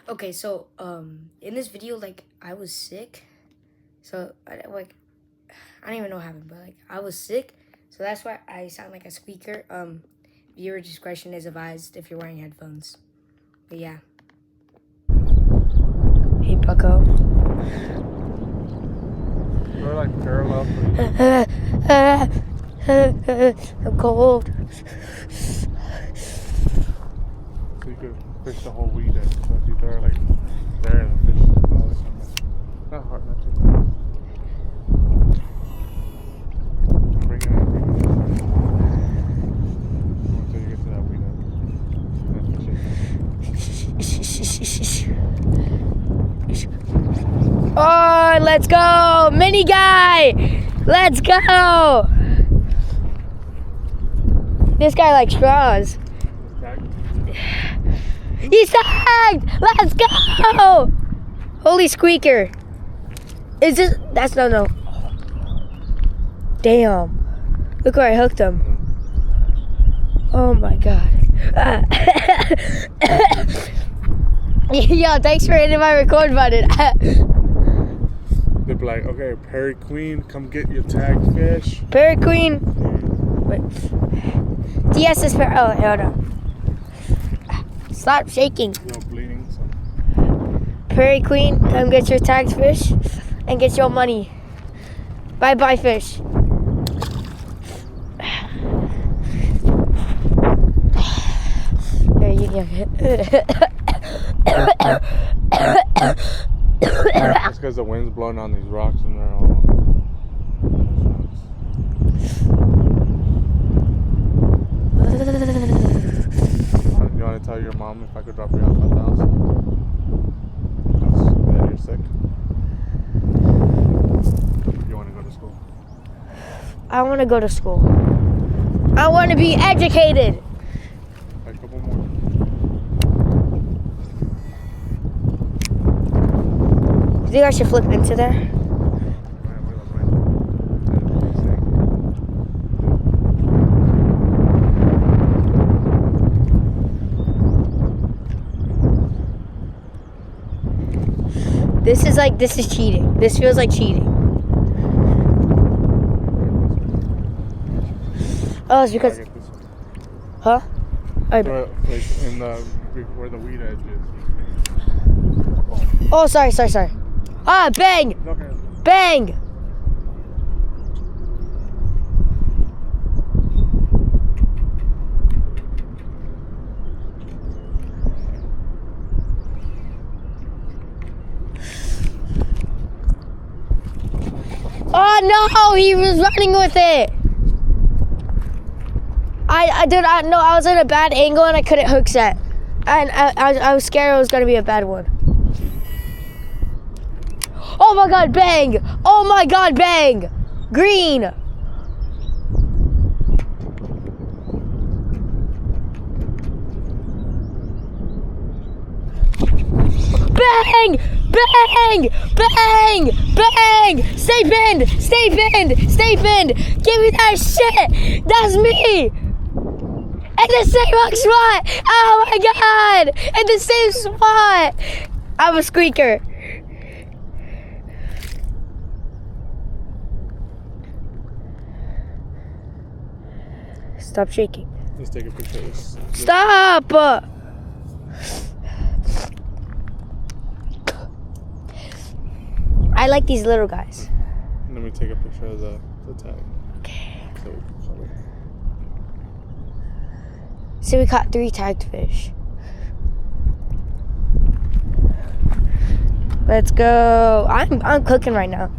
Okay, so in this video, like I was sick, so I don't even know what happened, but like I was sick, so that's why I sound like a squeaker. Viewer discretion is advised if you're wearing headphones. But yeah. Hey, Bucko. We're like parallel. I'm cold. So you could fish the whole weed in. So if you throw it like there and the fish all the time. Not hard, not too hard. Bring it in. Until you get to that weed end. Oh, let's go! Mini guy! Let's go! This guy likes straws. He's tagged! Let's go! Holy squeaker. Is this... That's no. Damn. Look where I hooked him. Oh my god. Yo, thanks for hitting my record button. They'd be like, okay, Perry Queen, come get your tagged fish. Perry Queen. Wait. DS is Perry. Oh, hold on. Stop shaking. No bleeding. So. Perry Queen, come get your tagged fish and get your money. Bye, fish. Here, you get it. That's because the wind's blowing on these rocks and they're all. You want to tell your mom if I could drop you off at the house? That you're sick? You want to go to school? I want to go to school. I want to be educated. A couple more. You think I should flip into there? This is cheating. This feels like cheating. Oh, it's because... Huh? Like in the, where the weed edge is. Oh, sorry. Ah, bang! Okay. Bang! Oh no, he was running with it. I was in a bad angle and I couldn't hook set. And I was scared it was gonna be a bad one. Oh my god, bang! Oh my god, bang! Green! Bang! Bang! Bang! Bang! Stay pinned! Stay pinned! Stay pinned! Give me that shit! That's me! In the same spot! Oh my god! In the same spot! I'm a squeaker. Stop shaking. Let's take a picture of this. Stop! I like these little guys. Let me take a picture of the tag. Okay. So we can cover. So we caught 3 tagged fish. Let's go. I'm cooking right now.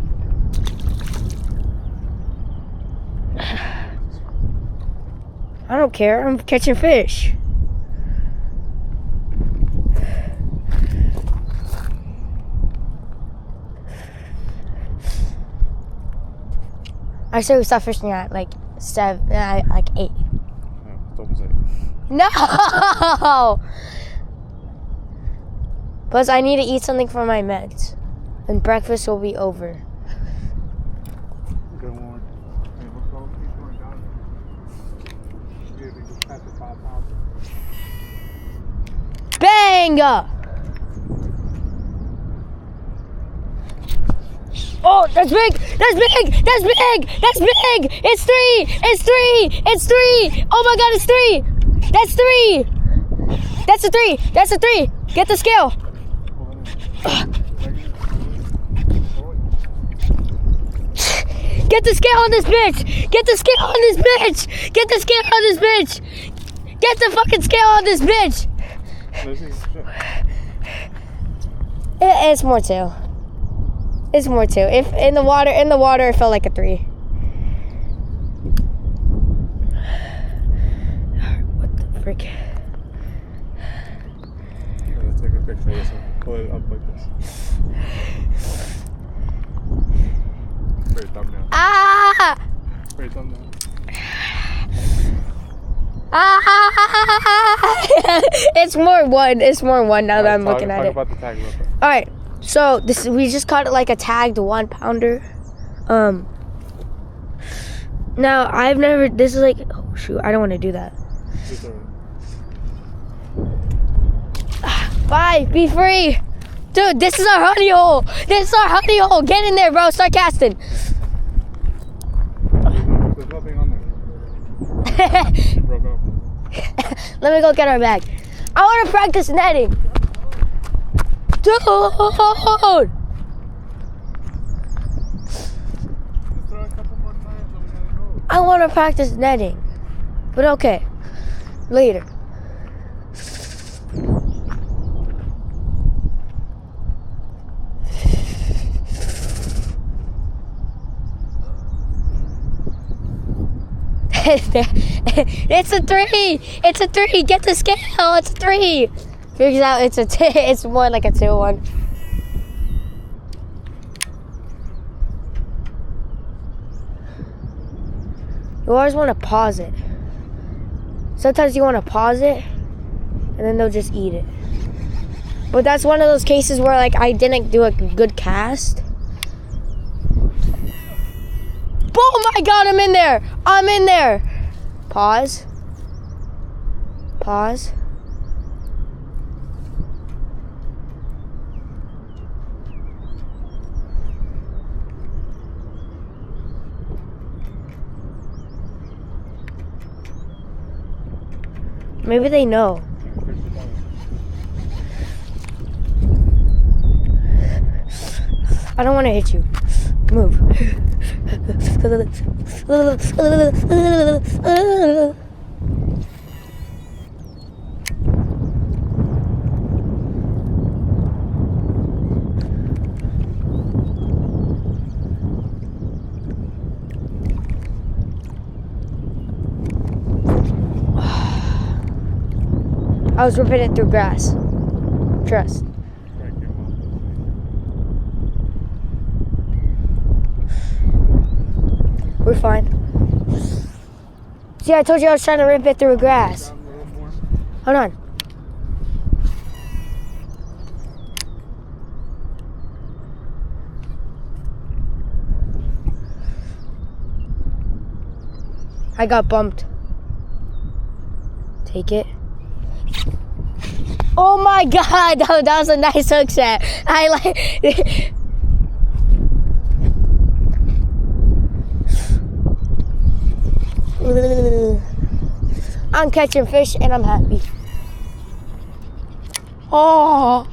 I don't care. I'm catching fish. I said we stopped fishing at like 7, like 8. Yeah, it's almost 8. No! Plus, I need to eat something for my meds. And breakfast will be over. Good one. Hey, let's go. Keep going down. Yeah, we just passed the 5 pounds. Bang! Oh, that's big. That's big. That's big. That's big. It's 3. It's 3. It's 3. Oh my God, it's 3. That's 3. That's a 3. That's a 3. Get the scale. Get the scale on this bitch. Get the scale on this bitch. Get the scale on this bitch. Get the fucking scale on this bitch. It's more 2. It's more 2. If in the water, it felt like a 3. What the frick? Let's take a picture of this one. Pull it up like this. Very thumbnail. Ah! Very thumbnail. Ah! It's more 1. It's more 1 now that I'm looking at it. Talk about the tag real quick. All right. So we just caught it like a tagged 1 pounder. Now I've never. This is like, oh shoot, I don't want to do that. Just a- 5, be free, dude. This is our honey hole. This is our honey hole. Get in there, bro. Start casting. There's nothing on there. It broke off. Let me go get our bag. I want to practice netting, dude. Let's throw a couple more times and we're gonna go. I want to practice netting, but okay, later. It's a 3. It's a 3. Get the scale. It's a 3. Figures out it's a it's more like a 2-1. You always want to pause it. Sometimes you want to pause it, and then they'll just eat it. But that's one of those cases where like I didn't do a good cast. Oh my God, I'm in there. I'm in there. Pause. Pause. Maybe they know. I don't want to hit you. Move. I was ripping it through grass. Trust. We're fine. See, I told you I was trying to rip it through grass. Hold on. I got bumped. Take it. Oh my God, that was a nice hook set. I like. I'm catching fish and I'm happy. Oh.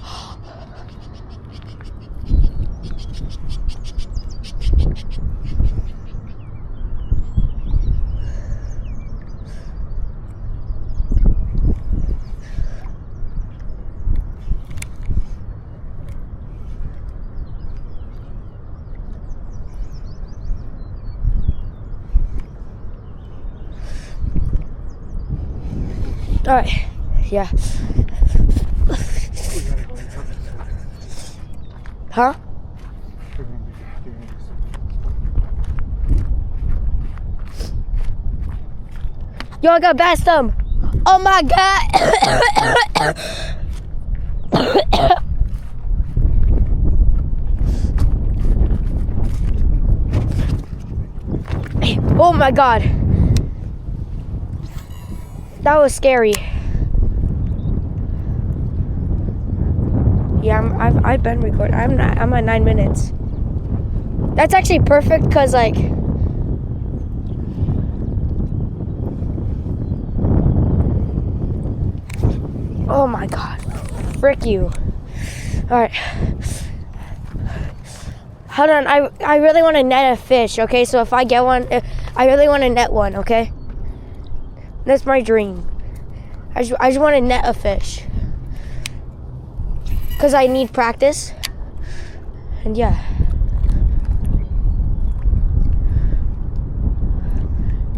All right, yeah. Huh? Yo, I got bass thumb. Oh my God. Oh my God. That was scary. Yeah, I've been recording. I'm at 9 minutes. That's actually perfect because, like, oh my god. Frick you. Alright. Hold on. I really want to net a fish, okay? So if I get one, I really want to net one, okay? That's my dream. I just want to net a fish. Because I need practice. And yeah.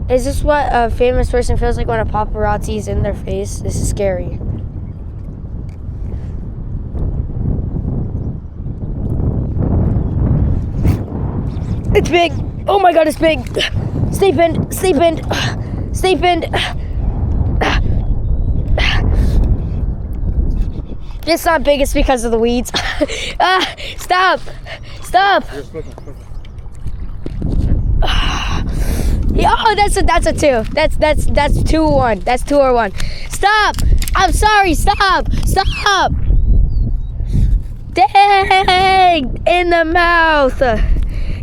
Is this what a famous person feels like when a paparazzi's in their face? This is scary. It's big. Oh my god, it's big. Stay pinned. Stay pinned. Stay pinned. It's not big, it's because of the weeds. Stop. Stop. Yeah, oh, that's a 2. That's 2-1. That's 2 or 1. Stop. I'm sorry. Stop. Stop. Dang. In the mouth.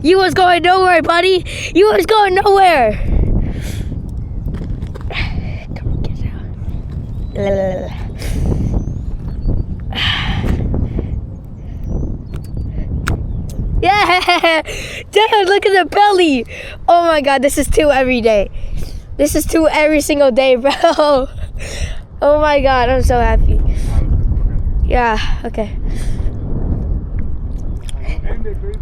You was going nowhere, buddy. You was going nowhere. Come on, get out. Yeah, dude, look at the belly. Oh my god, this is 2 every day. This is 2 every single day, bro. Oh my god, I'm so happy. Yeah, okay. End it, baby.